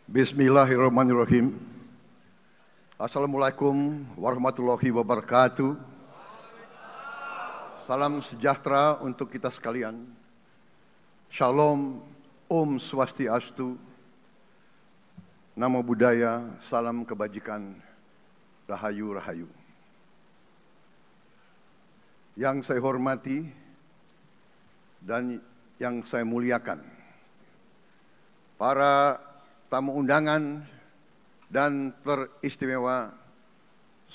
Bismillahirrahmanirrahim. Assalamualaikum warahmatullahi wabarakatuh. Salam sejahtera untuk kita sekalian. Shalom, Om Swastiastu, Namo Buddhaya, salam kebajikan, Rahayu Rahayu. Yang saya hormati dan yang saya muliakan, para tamu undangan dan teristimewa,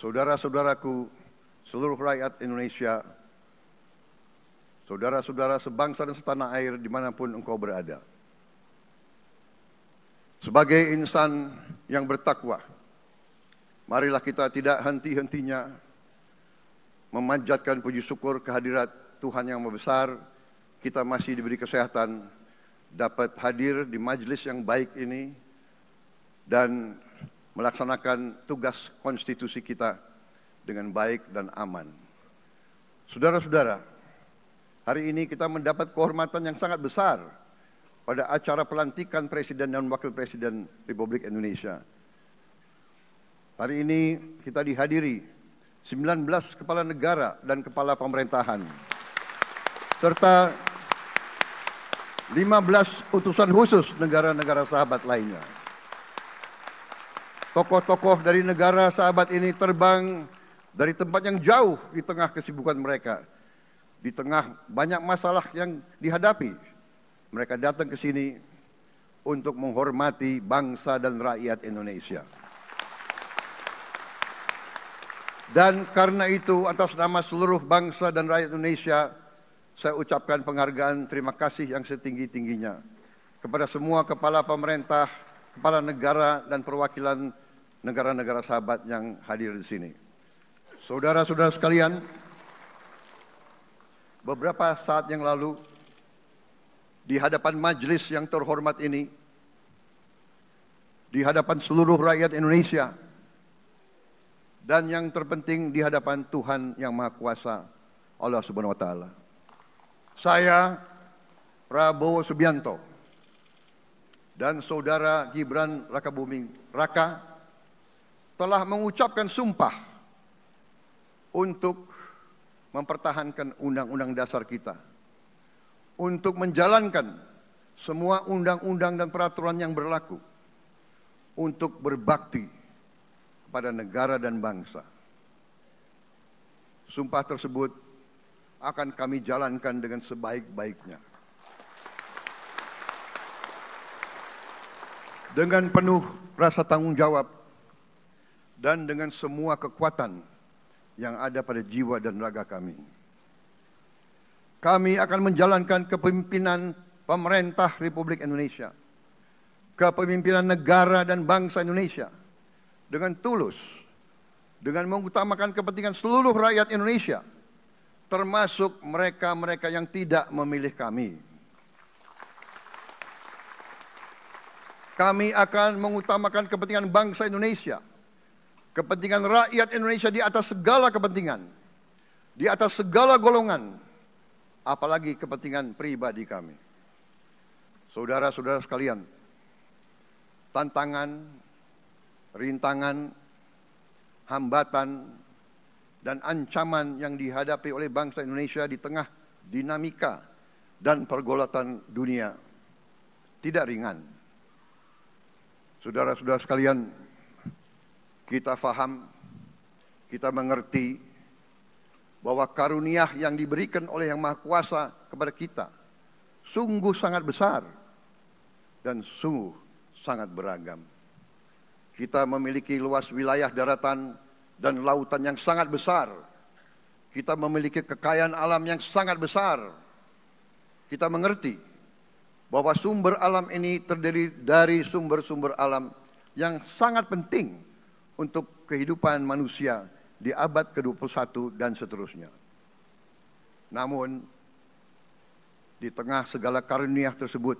saudara-saudaraku, seluruh rakyat Indonesia, saudara-saudara sebangsa dan setanah air dimanapun engkau berada. Sebagai insan yang bertakwa, marilah kita tidak henti-hentinya memanjatkan puji syukur kehadirat Tuhan yang Maha Besar. Kita masih diberi kesehatan, dapat hadir di majelis yang baik ini dan melaksanakan tugas konstitusi kita dengan baik dan aman. Saudara-saudara, hari ini kita mendapat kehormatan yang sangat besar pada acara pelantikan Presiden dan Wakil Presiden Republik Indonesia. Hari ini kita dihadiri 19 kepala negara dan kepala pemerintahan, serta 15 utusan khusus negara-negara sahabat lainnya. Tokoh-tokoh dari negara sahabat ini terbang dari tempat yang jauh di tengah kesibukan mereka. Di tengah banyak masalah yang dihadapi, mereka datang ke sini untuk menghormati bangsa dan rakyat Indonesia. Dan karena itu, atas nama seluruh bangsa dan rakyat Indonesia, saya ucapkan penghargaan terima kasih yang setinggi-tingginya kepada semua kepala pemerintah, kepala negara, dan perwakilan negara-negara sahabat yang hadir di sini. Saudara-saudara sekalian, beberapa saat yang lalu, di hadapan majelis yang terhormat ini, di hadapan seluruh rakyat Indonesia, dan yang terpenting di hadapan Tuhan yang Maha Kuasa, Allah Subhanahu wa Ta'ala, saya, Prabowo Subianto, dan saudara Gibran Rakabuming Raka telah mengucapkan sumpah untuk mempertahankan undang-undang dasar kita, untuk menjalankan semua undang-undang dan peraturan yang berlaku, untuk berbakti kepada negara dan bangsa. Sumpah tersebut akan kami jalankan dengan sebaik-baiknya, dengan penuh rasa tanggung jawab dan dengan semua kekuatan yang ada pada jiwa dan raga kami. Kami akan menjalankan kepemimpinan pemerintah Republik Indonesia, kepemimpinan negara dan bangsa Indonesia dengan tulus, dengan mengutamakan kepentingan seluruh rakyat Indonesia, termasuk mereka-mereka yang tidak memilih kami. Kami akan mengutamakan kepentingan bangsa Indonesia, kepentingan rakyat Indonesia di atas segala kepentingan, di atas segala golongan, apalagi kepentingan pribadi kami. Saudara-saudara sekalian, tantangan, rintangan, hambatan, dan ancaman yang dihadapi oleh bangsa Indonesia di tengah dinamika dan pergolatan dunia tidak ringan. Saudara-saudara sekalian, kita faham, kita mengerti bahwa karunia yang diberikan oleh Yang Maha Kuasa kepada kita sungguh sangat besar dan sungguh sangat beragam. Kita memiliki luas wilayah daratan dan lautan yang sangat besar. Kita memiliki kekayaan alam yang sangat besar. Kita mengerti bahwa sumber alam ini terdiri dari sumber-sumber alam yang sangat penting untuk kehidupan manusia di abad ke-21 dan seterusnya. Namun, di tengah segala karunia tersebut,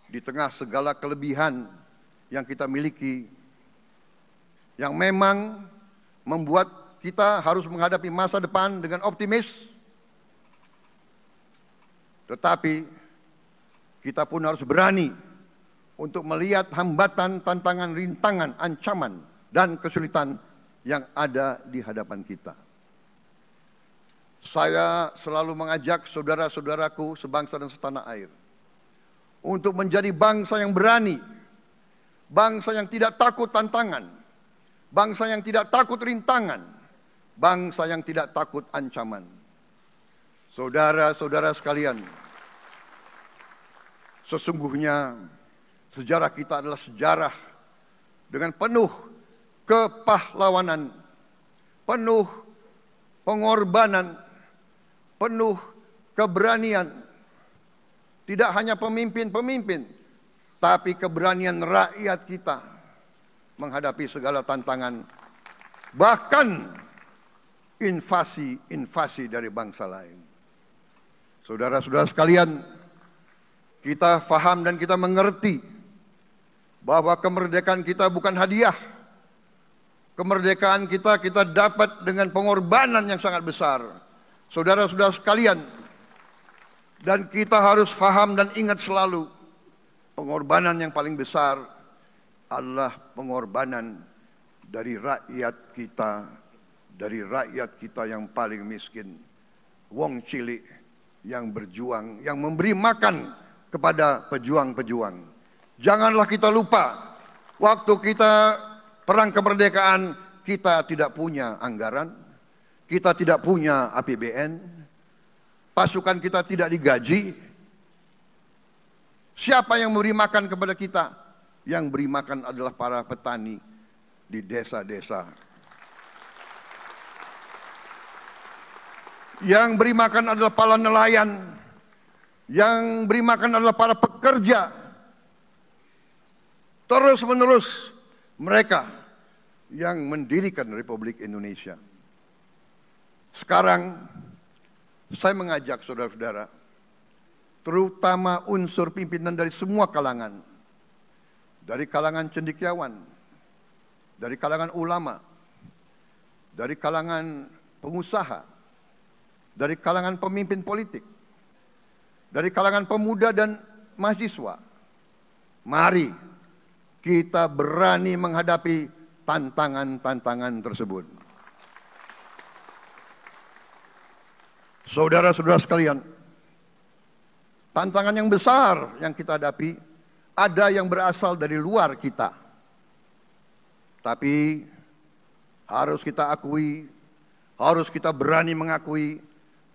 di tengah segala kelebihan yang kita miliki, yang memang membuat kita harus menghadapi masa depan dengan optimis, tetapi kita pun harus berani untuk melihat hambatan, tantangan, rintangan, ancaman, dan kesulitan yang ada di hadapan kita. Saya selalu mengajak saudara-saudaraku sebangsa dan setanah air untuk menjadi bangsa yang berani, bangsa yang tidak takut tantangan, bangsa yang tidak takut rintangan, bangsa yang tidak takut ancaman. Saudara-saudara sekalian, sesungguhnya sejarah kita adalah sejarah dengan penuh kepahlawanan, penuh pengorbanan, penuh keberanian. Tidak hanya pemimpin-pemimpin, tapi keberanian rakyat kita menghadapi segala tantangan, bahkan invasi dari bangsa lain. Saudara-saudara sekalian, kita faham dan kita mengerti bahwa kemerdekaan kita bukan hadiah. Kemerdekaan kita dapat dengan pengorbanan yang sangat besar. Saudara-saudara sekalian, dan kita harus faham dan ingat selalu, pengorbanan yang paling besar adalah pengorbanan dari rakyat kita yang paling miskin, wong cilik yang berjuang, yang memberi makan kepada pejuang-pejuang. Janganlah kita lupa, waktu kita perang kemerdekaan, kita tidak punya anggaran, kita tidak punya APBN, pasukan kita tidak digaji. Siapa yang memberi makan kepada kita? Yang beri makan adalah para petani di desa-desa. Yang beri makan adalah para nelayan. Yang beri makan adalah para pekerja. Terus-menerus mereka yang mendirikan Republik Indonesia. Sekarang saya mengajak saudara-saudara, terutama unsur pimpinan dari semua kalangan, dari kalangan cendekiawan, dari kalangan ulama, dari kalangan pengusaha, dari kalangan pemimpin politik, dari kalangan pemuda dan mahasiswa. Mari kita berani menghadapi tantangan-tantangan tersebut. Saudara-saudara sekalian, tantangan yang besar yang kita hadapi ada yang berasal dari luar kita. Tapi harus kita akui, harus kita berani mengakui,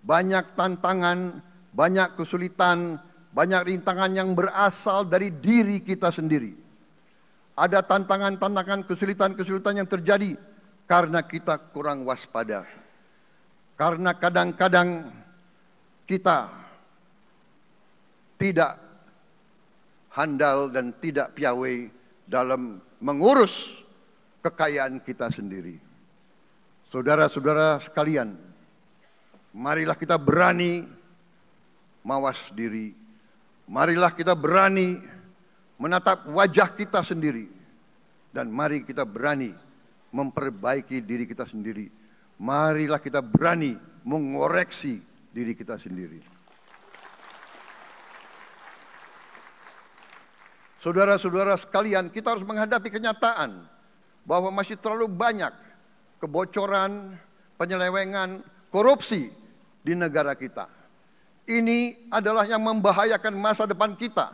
banyak tantangan, banyak kesulitan, banyak rintangan yang berasal dari diri kita sendiri. Ada tantangan-tantangan, kesulitan-kesulitan yang terjadi karena kita kurang waspada. Karena kadang-kadang kita tidak handal dan tidak piawai dalam mengurus kekayaan kita sendiri. Saudara-saudara sekalian, marilah kita berani mawas diri. Marilah kita berani menatap wajah kita sendiri. Dan mari kita berani memperbaiki diri kita sendiri. Marilah kita berani mengoreksi diri kita sendiri. Saudara-saudara sekalian, kita harus menghadapi kenyataan bahwa masih terlalu banyak kebocoran, penyelewengan, korupsi di negara kita. Ini adalah yang membahayakan masa depan kita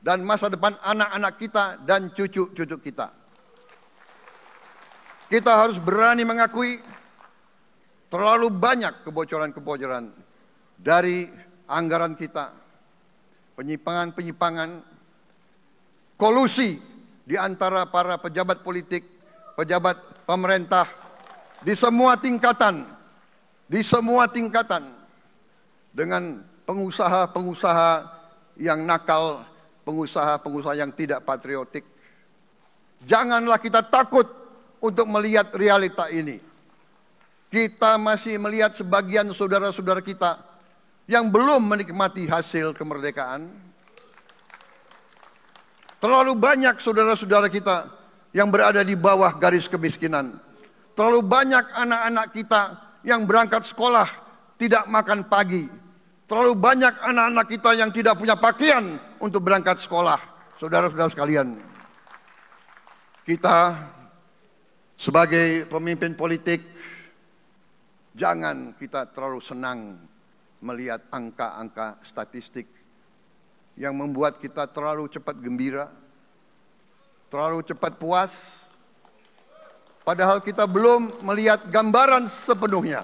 dan masa depan anak-anak kita dan cucu-cucu kita. Kita harus berani mengakui terlalu banyak kebocoran-kebocoran dari anggaran kita, penyimpangan-penyimpangan, kolusi di antara para pejabat politik, pejabat pemerintah di semua tingkatan, dengan pengusaha-pengusaha yang nakal, pengusaha-pengusaha yang tidak patriotik. Janganlah kita takut untuk melihat realita ini. Kita masih melihat sebagian saudara-saudara kita yang belum menikmati hasil kemerdekaan. Terlalu banyak saudara-saudara kita yang berada di bawah garis kemiskinan. Terlalu banyak anak-anak kita yang berangkat sekolah tidak makan pagi. Terlalu banyak anak-anak kita yang tidak punya pakaian untuk berangkat sekolah. saudara-saudara sekalian, kita sebagai pemimpin politik, jangan kita terlalu senang melihat angka-angka statistik yang membuat kita terlalu cepat gembira, terlalu cepat puas, padahal kita belum melihat gambaran sepenuhnya.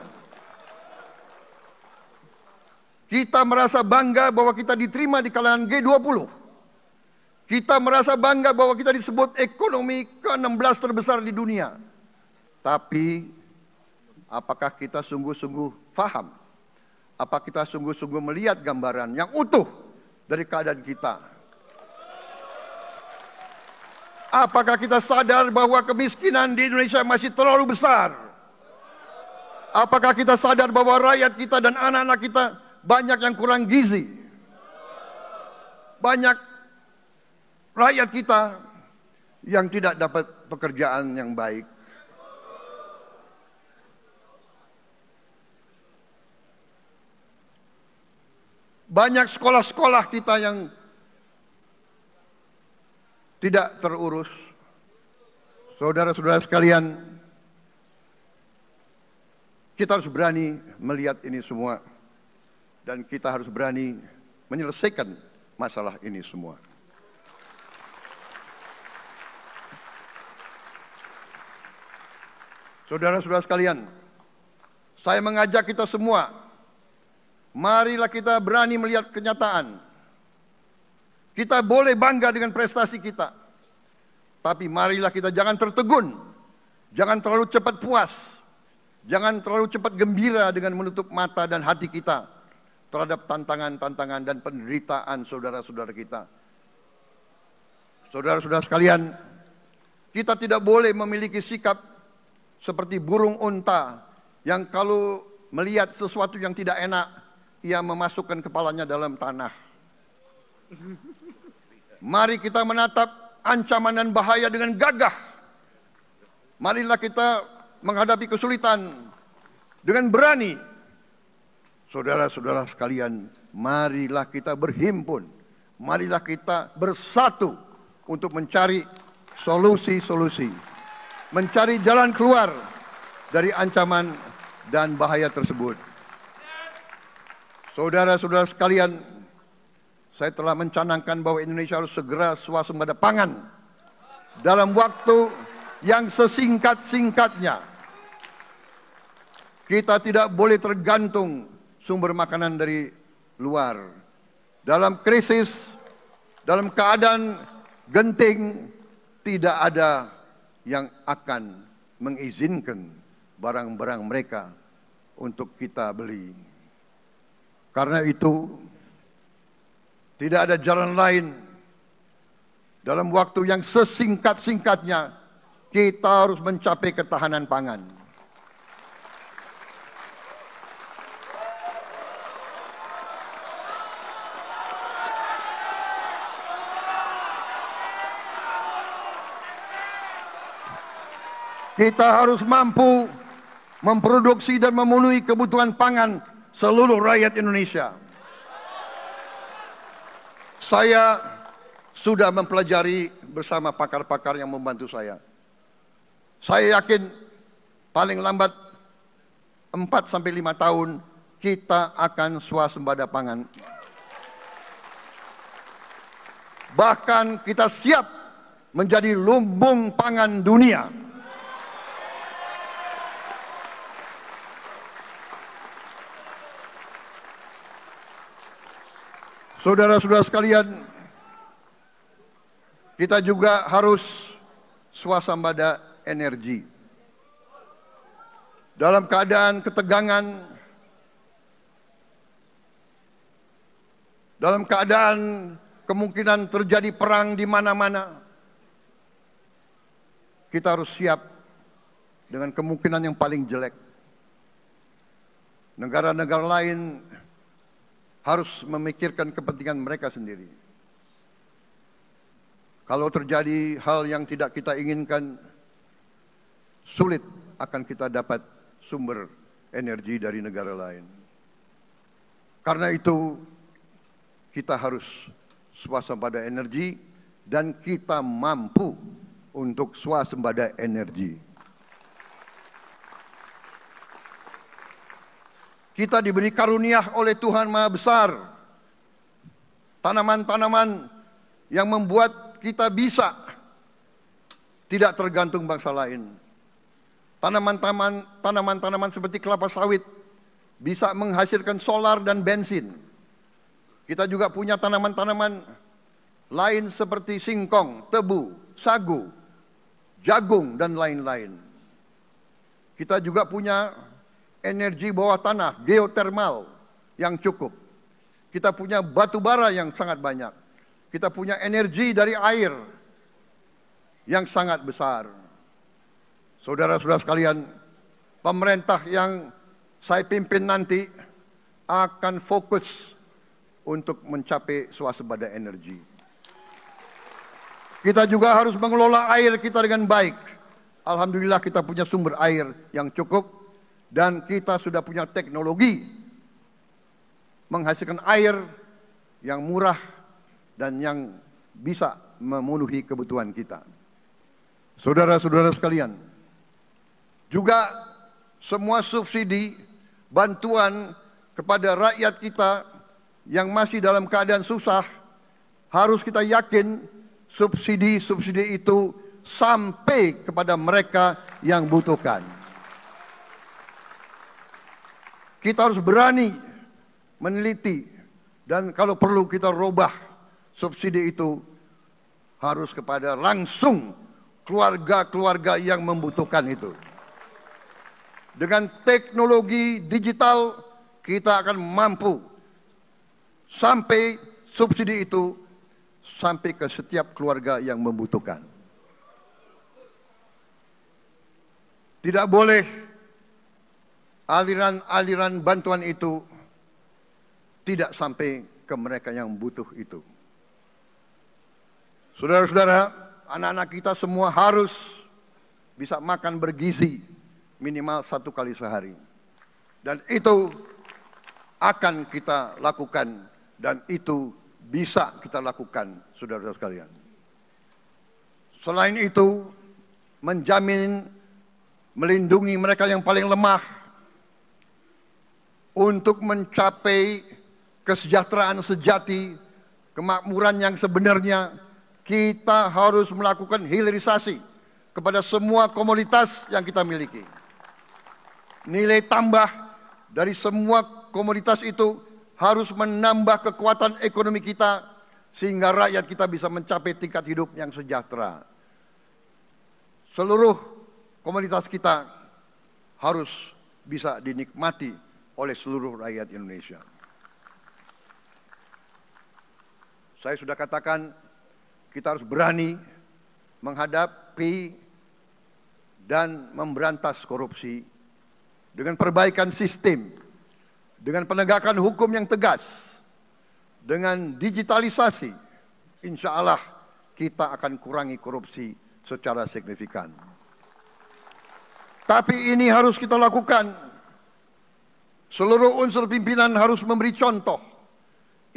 Kita merasa bangga bahwa kita diterima di kalangan G20. Kita merasa bangga bahwa kita disebut ekonomi ke-16 terbesar di dunia. Tapi, apakah kita sungguh-sungguh faham? Apa kita sungguh-sungguh melihat gambaran yang utuh dari keadaan kita? Apakah kita sadar bahwa kemiskinan di Indonesia masih terlalu besar? Apakah kita sadar bahwa rakyat kita dan anak-anak kita banyak yang kurang gizi? Banyak rakyat kita yang tidak dapat pekerjaan yang baik. Banyak sekolah-sekolah kita yang tidak terurus. Saudara-saudara sekalian, kita harus berani melihat ini semua. Dan kita harus berani menyelesaikan masalah ini semua. Saudara-saudara sekalian, saya mengajak kita semua, marilah kita berani melihat kenyataan. Kita boleh bangga dengan prestasi kita, tapi marilah kita jangan tertegun, jangan terlalu cepat puas, jangan terlalu cepat gembira dengan menutup mata dan hati kita terhadap tantangan-tantangan dan penderitaan saudara-saudara kita. Saudara-saudara sekalian, kita tidak boleh memiliki sikap seperti burung unta yang kalau melihat sesuatu yang tidak enak, ia memasukkan kepalanya dalam tanah. Mari kita menatap ancaman dan bahaya dengan gagah. Marilah kita menghadapi kesulitan dengan berani. Saudara-saudara sekalian, marilah kita berhimpun. Marilah kita bersatu untuk mencari solusi-solusi. Mencari jalan keluar dari ancaman dan bahaya tersebut. Saudara-saudara sekalian, saya telah mencanangkan bahwa Indonesia harus segera swasembada pangan dalam waktu yang sesingkat-singkatnya. Kita tidak boleh tergantung sumber makanan dari luar. Dalam krisis, dalam keadaan genting, tidak ada yang akan mengizinkan barang-barang mereka untuk kita beli. Karena itu, tidak ada jalan lain dalam waktu yang sesingkat-singkatnya kita harus mencapai ketahanan pangan. Kita harus mampu memproduksi dan memenuhi kebutuhan pangan seluruh rakyat Indonesia. Saya sudah mempelajari bersama pakar-pakar yang membantu saya. Saya yakin paling lambat 4-5 tahun kita akan swasembada pangan. Bahkan kita siap menjadi lumbung pangan dunia. Saudara-saudara sekalian, kita juga harus swasembada energi. Dalam keadaan ketegangan, dalam keadaan kemungkinan terjadi perang di mana-mana, kita harus siap dengan kemungkinan yang paling jelek. Negara-negara lain harus memikirkan kepentingan mereka sendiri. Kalau terjadi hal yang tidak kita inginkan, sulit akan kita dapat sumber energi dari negara lain. Karena itu, kita harus swasembada energi dan kita mampu untuk swasembada energi. Kita diberi karunia oleh Tuhan Maha Besar, tanaman-tanaman yang membuat kita bisa tidak tergantung bangsa lain. Tanaman-tanaman seperti kelapa sawit bisa menghasilkan solar dan bensin. Kita juga punya tanaman-tanaman lain seperti singkong, tebu, sagu, jagung, dan lain-lain. Kita juga punya energi bawah tanah, geotermal yang cukup. Kita punya batu bara yang sangat banyak. Kita punya energi dari air yang sangat besar. Saudara-saudara sekalian, pemerintah yang saya pimpin nanti akan fokus untuk mencapai swasembada energi. Kita juga harus mengelola air kita dengan baik. Alhamdulillah kita punya sumber air yang cukup dan kita sudah punya teknologi menghasilkan air yang murah dan yang bisa memenuhi kebutuhan kita. Saudara-saudara sekalian, juga semua subsidi, bantuan kepada rakyat kita yang masih dalam keadaan susah, harus kita yakin subsidi-subsidi itu sampai kepada mereka yang butuhkan. Kita harus berani meneliti dan kalau perlu kita robah subsidi itu harus kepada langsung keluarga-keluarga yang membutuhkan itu. Dengan teknologi digital kita akan mampu sampai subsidi itu sampai ke setiap keluarga yang membutuhkan. Tidak boleh aliran-aliran bantuan itu tidak sampai ke mereka yang butuh itu. Saudara-saudara, anak-anak kita semua harus bisa makan bergizi minimal 1 kali sehari. Dan itu akan kita lakukan dan itu bisa kita lakukan, saudara-saudara sekalian. Selain itu, menjamin, melindungi mereka yang paling lemah untuk mencapai kesejahteraan sejati, kemakmuran yang sebenarnya, kita harus melakukan hilirisasi kepada semua komoditas yang kita miliki. Nilai tambah dari semua komoditas itu harus menambah kekuatan ekonomi kita sehingga rakyat kita bisa mencapai tingkat hidup yang sejahtera. Seluruh komoditas kita harus bisa dinikmati oleh seluruh rakyat Indonesia. Saya sudah katakan kita harus berani menghadapi dan memberantas korupsi dengan perbaikan sistem, dengan penegakan hukum yang tegas, dengan digitalisasi, insya Allah kita akan kurangi korupsi secara signifikan. Tapi ini harus kita lakukan. Seluruh unsur pimpinan harus memberi contoh.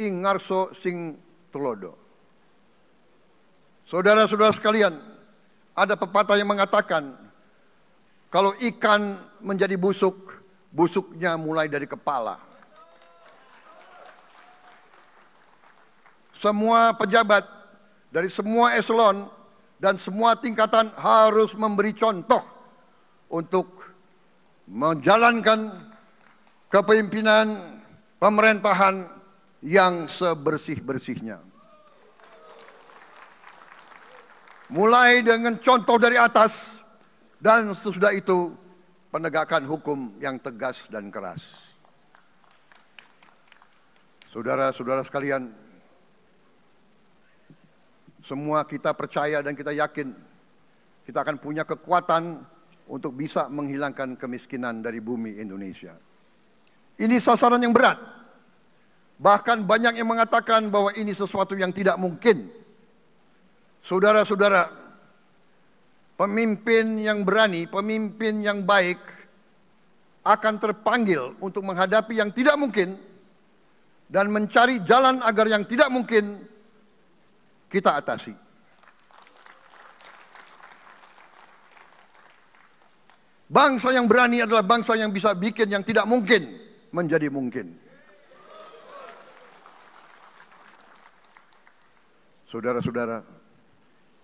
Ingarso sing tulodo. Saudara-saudara sekalian, ada pepatah yang mengatakan, kalau ikan menjadi busuk, busuknya mulai dari kepala. Semua pejabat dari semua eselon dan semua tingkatan harus memberi contoh untuk menjalankan kepemimpinan pemerintahan yang sebersih-bersihnya. Mulai dengan contoh dari atas dan sesudah itu penegakan hukum yang tegas dan keras. Saudara-saudara sekalian, semua kita percaya dan kita yakin kita akan punya kekuatan untuk bisa menghilangkan kemiskinan dari bumi Indonesia. Ini sasaran yang berat. Bahkan banyak yang mengatakan bahwa ini sesuatu yang tidak mungkin. Saudara-saudara, pemimpin yang berani, pemimpin yang baik akan terpanggil untuk menghadapi yang tidak mungkin dan mencari jalan agar yang tidak mungkin kita atasi. Bangsa yang berani adalah bangsa yang bisa bikin yang tidak mungkin menjadi mungkin. Saudara-saudara,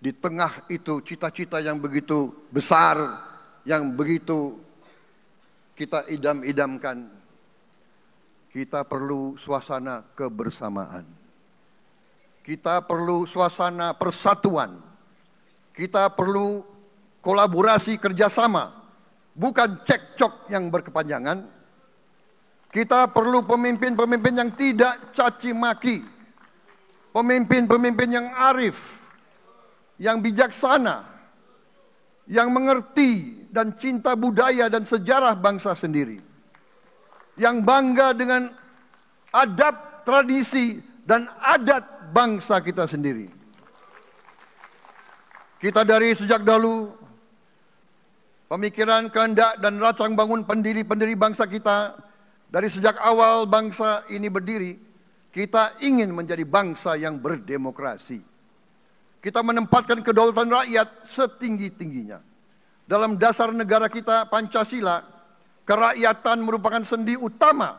di tengah itu cita-cita yang begitu besar, yang begitu kita idam-idamkan, kita perlu suasana kebersamaan. Kita perlu suasana persatuan. Kita perlu kolaborasi kerjasama, bukan cekcok yang berkepanjangan. Kita perlu pemimpin-pemimpin yang tidak caci maki, pemimpin-pemimpin yang arif, yang bijaksana, yang mengerti dan cinta budaya dan sejarah bangsa sendiri, yang bangga dengan adab, tradisi, dan adat bangsa kita sendiri. Kita dari sejak dahulu, pemikiran, kehendak, dan rancang bangun pendiri-pendiri bangsa kita, dari sejak awal bangsa ini berdiri, kita ingin menjadi bangsa yang berdemokrasi. Kita menempatkan kedaulatan rakyat setinggi-tingginya. Dalam dasar negara kita, Pancasila, kerakyatan merupakan sendi utama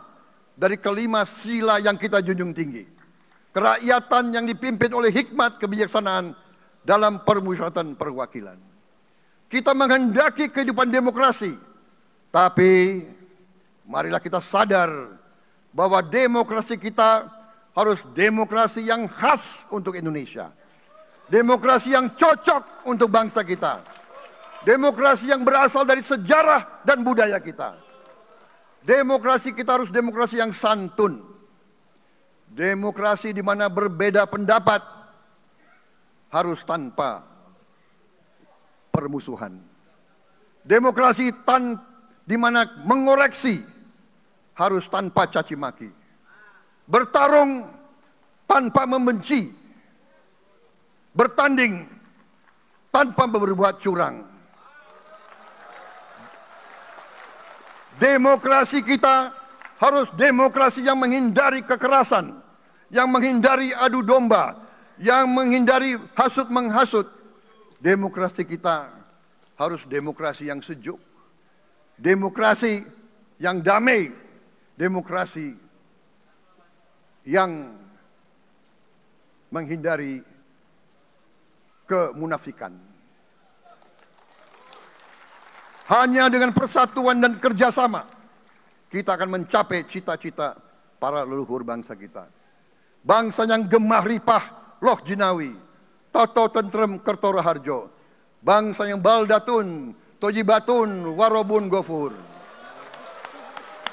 dari kelima sila yang kita junjung tinggi. Kerakyatan yang dipimpin oleh hikmat kebijaksanaan dalam permusyawaratan perwakilan. Kita menghendaki kehidupan demokrasi, tapi marilah kita sadar bahwa demokrasi kita harus demokrasi yang khas untuk Indonesia. Demokrasi yang cocok untuk bangsa kita. Demokrasi yang berasal dari sejarah dan budaya kita. Demokrasi kita harus demokrasi yang santun. Demokrasi di mana berbeda pendapat harus tanpa permusuhan. Demokrasi di mana mengoreksi harus tanpa caci maki. Bertarung tanpa membenci. Bertanding tanpa berbuat curang. Demokrasi kita harus demokrasi yang menghindari kekerasan, yang menghindari adu domba, yang menghindari hasut menghasut. Demokrasi kita harus demokrasi yang sejuk, demokrasi yang damai, demokrasi yang menghindari kemunafikan. Hanya dengan persatuan dan kerjasama kita akan mencapai cita-cita para leluhur bangsa kita. Bangsa yang gemah ripah loh jinawi, toto tentrem kertora harjo. Bangsa yang baldatun, tojibatun, warobun gofur.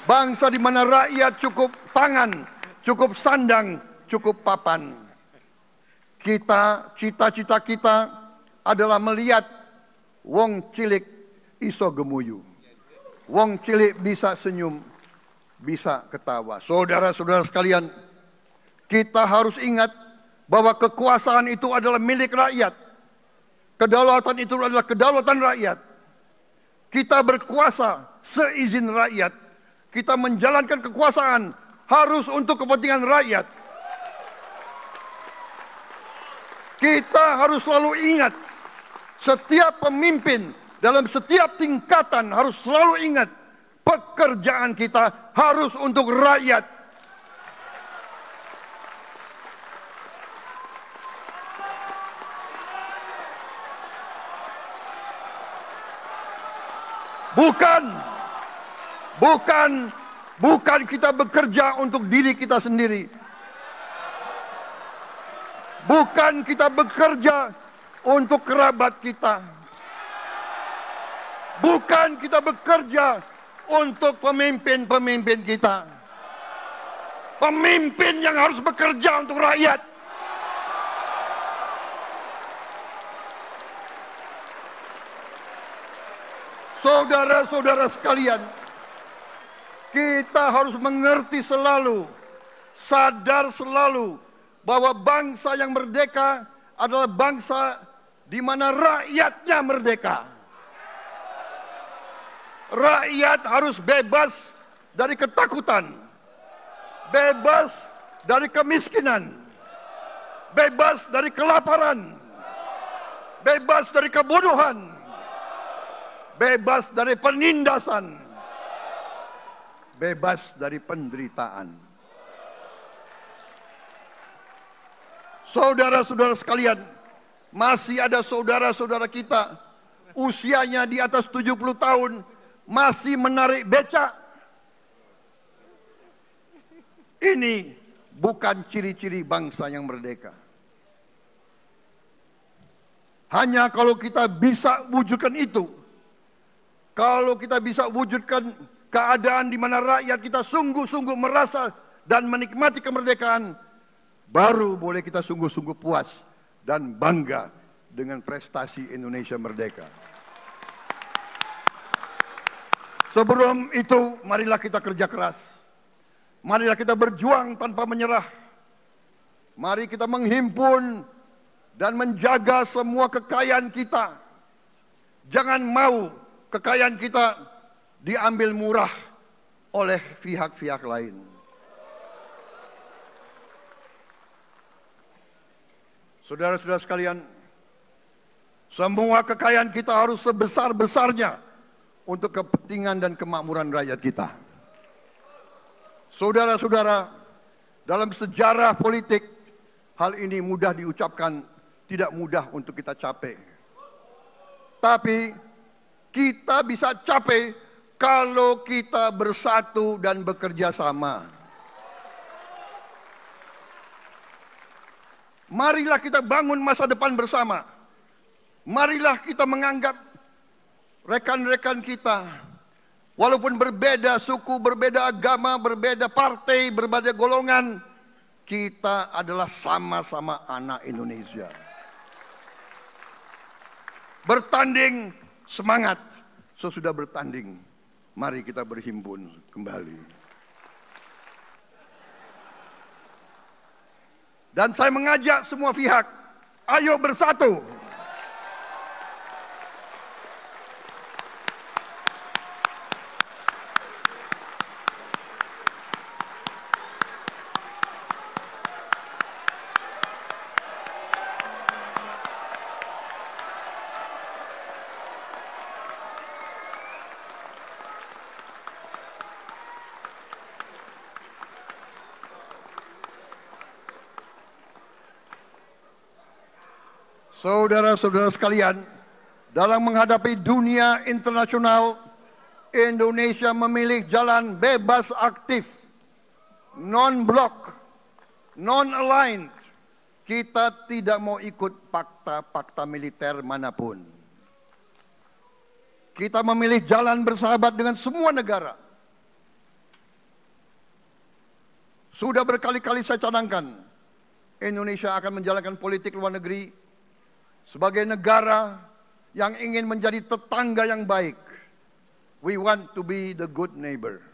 Bangsa di mana rakyat cukup pangan, cukup sandang, cukup papan. Cita-cita kita adalah melihat wong cilik iso gemuyu. Wong cilik bisa senyum, bisa ketawa. Saudara-saudara sekalian, kita harus ingat bahwa kekuasaan itu adalah milik rakyat. Kedaulatan itu adalah kedaulatan rakyat. Kita berkuasa seizin rakyat. Kita menjalankan kekuasaan harus untuk kepentingan rakyat. Kita harus selalu ingat, setiap pemimpin dalam setiap tingkatan harus selalu ingat, pekerjaan kita harus untuk rakyat. Bukan kita bekerja untuk diri kita sendiri. Bukan kita bekerja untuk kerabat kita. Bukan kita bekerja untuk pemimpin-pemimpin kita. Pemimpin yang harus bekerja untuk rakyat. Saudara-saudara sekalian, kita harus mengerti selalu, sadar selalu bahwa bangsa yang merdeka adalah bangsa di mana rakyatnya merdeka. Rakyat harus bebas dari ketakutan, bebas dari kemiskinan, bebas dari kelaparan, bebas dari kebodohan, bebas dari penindasan, bebas dari penderitaan. Saudara-saudara sekalian, masih ada saudara-saudara kita usianya di atas 70 tahun masih menarik becak. Ini bukan ciri-ciri bangsa yang merdeka. Hanya kalau kita bisa wujudkan itu, kalau kita bisa wujudkan keadaan di mana rakyat kita sungguh-sungguh merasa dan menikmati kemerdekaan, baru boleh kita sungguh-sungguh puas dan bangga dengan prestasi Indonesia merdeka. Sebelum itu, marilah kita kerja keras. Marilah kita berjuang tanpa menyerah. Mari kita menghimpun dan menjaga semua kekayaan kita. Jangan mau kekayaan kita diambil murah oleh pihak-pihak lain. Saudara-saudara sekalian, semua kekayaan kita harus sebesar-besarnya untuk kepentingan dan kemakmuran rakyat kita. Saudara-saudara, dalam sejarah politik, hal ini mudah diucapkan, tidak mudah untuk kita capai. Tapi kita bisa capai kalau kita bersatu dan bekerja sama. Marilah kita bangun masa depan bersama. Marilah kita menganggap rekan-rekan kita, walaupun berbeda suku, berbeda agama, berbeda partai, berbeda golongan, kita adalah sama-sama anak Indonesia. Bertanding, semangat. Sesudah bertanding, mari kita berhimpun kembali. Dan saya mengajak semua pihak, ayo bersatu. Saudara-saudara sekalian, dalam menghadapi dunia internasional, Indonesia memilih jalan bebas aktif, non-blok, non-aligned. Kita tidak mau ikut fakta-fakta militer manapun. Kita memilih jalan bersahabat dengan semua negara. Sudah berkali-kali saya cadangkan, Indonesia akan menjalankan politik luar negeri sebagai negara yang ingin menjadi tetangga yang baik. We want to be the good neighbor.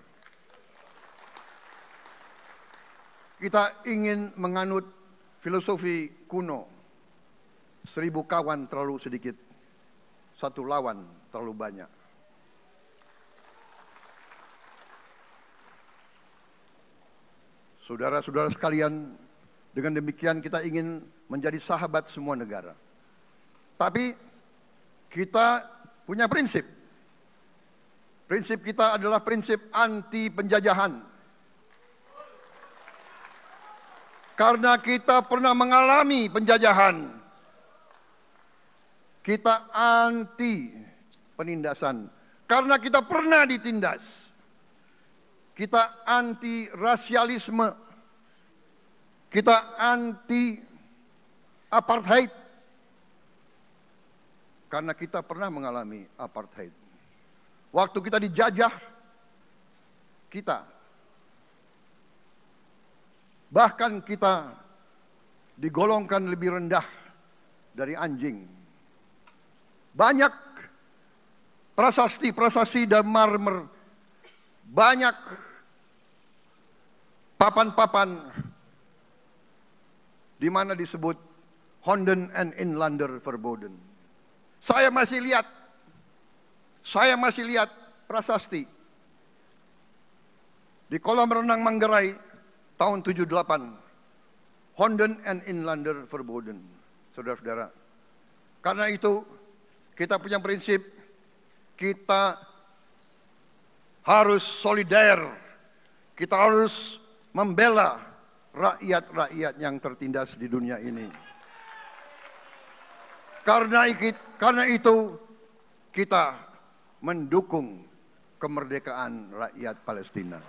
Kita ingin menganut filosofi kuno. 1000 kawan terlalu sedikit, 1 lawan terlalu banyak. Saudara-saudara sekalian, dengan demikian kita ingin menjadi sahabat semua negara. Tapi kita punya prinsip. Prinsip kita adalah prinsip anti penjajahan. Karena kita pernah mengalami penjajahan, kita anti penindasan. Karena kita pernah ditindas, kita anti rasialisme, kita anti apartheid. Karena kita pernah mengalami apartheid. Waktu kita dijajah, kita, bahkan kita digolongkan lebih rendah dari anjing. Banyak prasasti dan marmer, banyak papan-papan di mana disebut Honden and Inlander Verboden. Saya masih lihat prasasti di kolam renang Manggarai tahun 78. Honden and Inlander Verboden, saudara-saudara. Karena itu kita punya prinsip, kita harus solider, kita harus membela rakyat-rakyat yang tertindas di dunia ini. Karena itu kita mendukung kemerdekaan rakyat Palestina.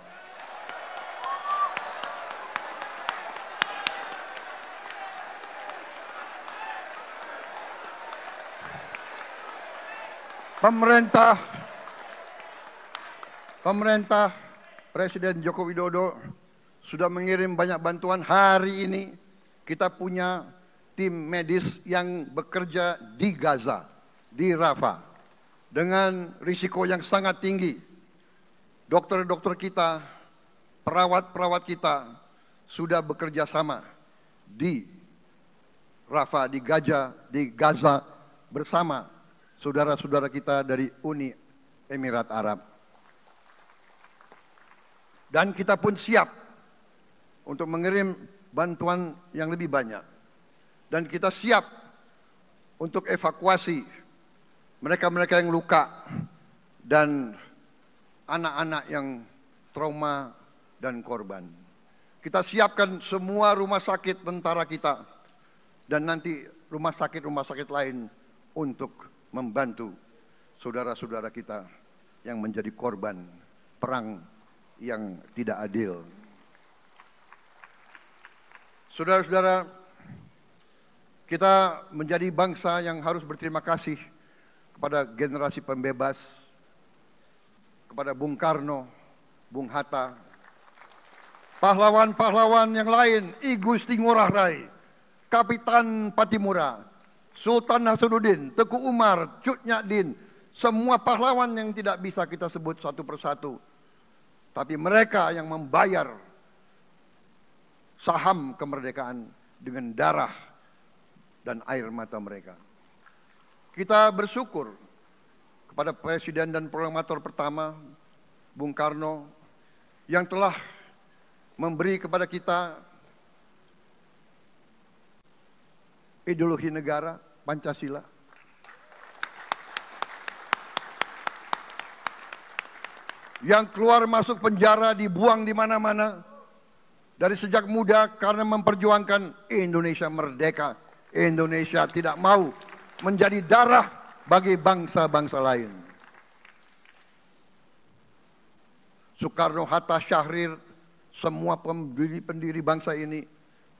Pemerintah Presiden Joko Widodo sudah mengirim banyak bantuan. Hari ini kita punya tim medis yang bekerja di Gaza, di Rafah, dengan risiko yang sangat tinggi. Dokter-dokter kita, perawat-perawat kita sudah bekerja sama di Rafah, di Gaza bersama saudara-saudara kita dari Uni Emirat Arab. Dan kita pun siap untuk mengirim bantuan yang lebih banyak. Dan kita siap untuk evakuasi mereka-mereka yang luka dan anak-anak yang trauma dan korban. Kita siapkan semua rumah sakit tentara kita dan nanti rumah sakit lain untuk membantu saudara-saudara kita yang menjadi korban perang yang tidak adil. Saudara-saudara, kita menjadi bangsa yang harus berterima kasih kepada generasi pembebas, kepada Bung Karno, Bung Hatta, pahlawan-pahlawan yang lain, I Gusti Ngurah Rai, Kapitan Patimura, Sultan Nasruddin, Teku Umar, Cut Nyak semua pahlawan yang tidak bisa kita sebut satu persatu. Tapi mereka yang membayar saham kemerdekaan dengan darah dan air mata mereka. Kita bersyukur kepada Presiden dan Proklamator pertama, Bung Karno, yang telah memberi kepada kita ideologi negara, Pancasila. Yang keluar masuk penjara, dibuang di mana-mana. Dari sejak muda karena memperjuangkan Indonesia merdeka. Indonesia tidak mau menjadi darah bagi bangsa-bangsa lain. Soekarno, Hatta, Syahrir, semua pendiri bangsa ini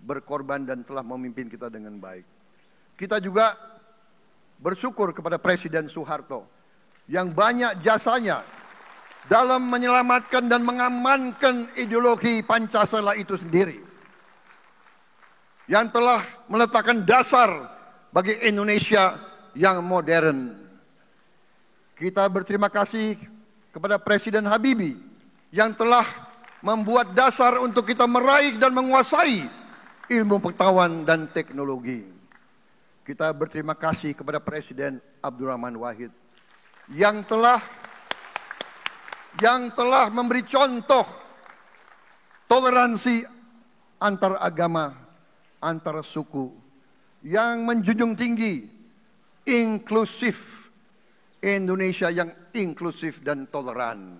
berkorban dan telah memimpin kita dengan baik. Kita juga bersyukur kepada Presiden Soeharto yang banyak jasanya dalam menyelamatkan dan mengamankan ideologi Pancasila itu sendiri. Yang telah meletakkan dasar bagi Indonesia yang modern. Kita berterima kasih kepada Presiden Habibie yang telah membuat dasar untuk kita meraih dan menguasai ilmu pengetahuan dan teknologi. Kita berterima kasih kepada Presiden Abdurrahman Wahid yang telah memberi contoh toleransi antar agama, antar suku, yang menjunjung tinggi inklusif, Indonesia yang inklusif dan toleran.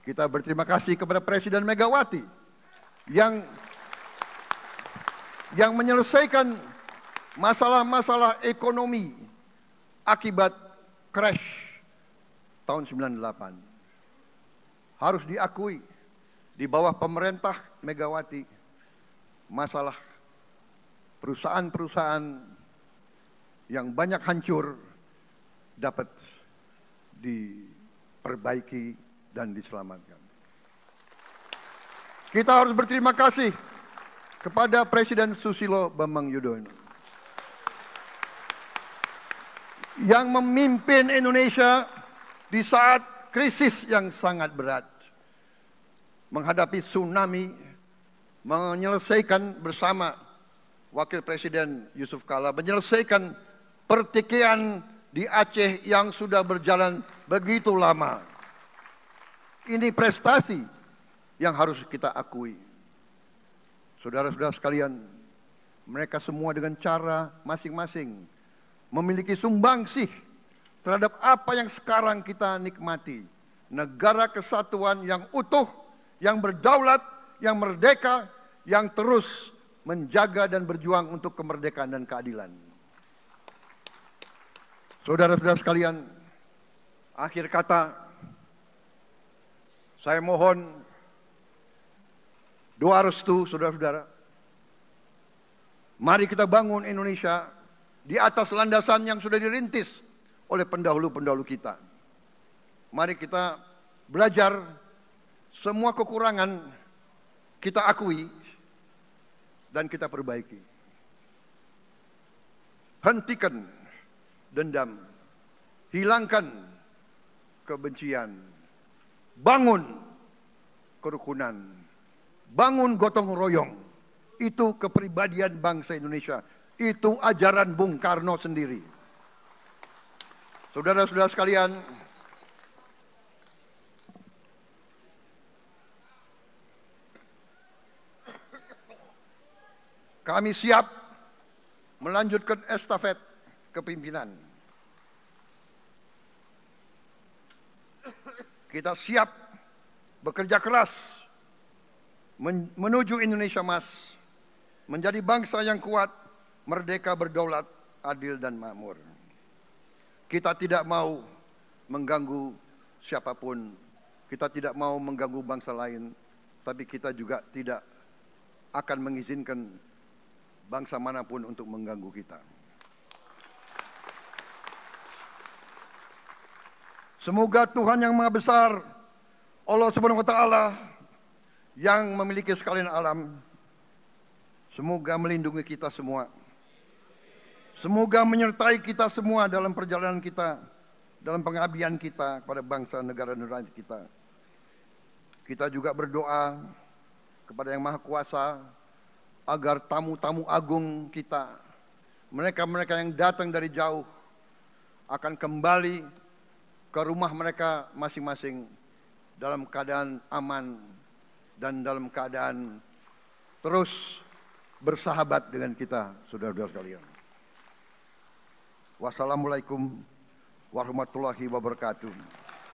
Kita berterima kasih kepada Presiden Megawati yang menyelesaikan masalah-masalah ekonomi akibat crash tahun 98. Harus diakui, di bawah pemerintah Megawati, masalah perusahaan-perusahaan yang banyak hancur dapat diperbaiki dan diselamatkan. Kita harus berterima kasih kepada Presiden Susilo Bambang Yudhoyono yang memimpin Indonesia di saat krisis yang sangat berat, menghadapi tsunami, menyelesaikan bersama Wakil Presiden Yusuf Kala, menyelesaikan pertikaian di Aceh yang sudah berjalan begitu lama. Ini prestasi yang harus kita akui. Saudara-saudara sekalian, mereka semua dengan cara masing-masing memiliki sumbangsih terhadap apa yang sekarang kita nikmati. Negara kesatuan yang utuh, yang berdaulat, yang merdeka, yang terus menjaga dan berjuang untuk kemerdekaan dan keadilan. Saudara-saudara sekalian, akhir kata, saya mohon doa restu saudara-saudara. Mari kita bangun Indonesia di atas landasan yang sudah dirintis oleh pendahulu-pendahulu kita. Mari kita belajar semua kekurangan kita akui dan kita perbaiki. Hentikan dendam, hilangkan kebencian, bangun kerukunan, bangun gotong royong. Itu kepribadian bangsa Indonesia. Itu ajaran Bung Karno sendiri. Saudara-saudara sekalian, kami siap melanjutkan estafet kepimpinan. Kita siap bekerja keras menuju Indonesia Emas, menjadi bangsa yang kuat, merdeka, berdaulat, adil dan makmur. Kita tidak mau mengganggu siapapun, kita tidak mau mengganggu bangsa lain, tapi kita juga tidak akan mengizinkan bangsa manapun untuk mengganggu kita. Semoga Tuhan yang Maha Besar, Allah Subhanahu wa Ta'ala, yang memiliki sekalian alam, semoga melindungi kita semua. Semoga menyertai kita semua dalam perjalanan kita, dalam pengabdian kita kepada bangsa, negara, dan rakyat kita. Kita juga berdoa kepada Yang Maha Kuasa agar tamu-tamu agung kita, mereka-mereka yang datang dari jauh, akan kembali ke rumah mereka masing-masing dalam keadaan aman dan dalam keadaan terus bersahabat dengan kita, saudara-saudara sekalian. Wassalamualaikum warahmatullahi wabarakatuh.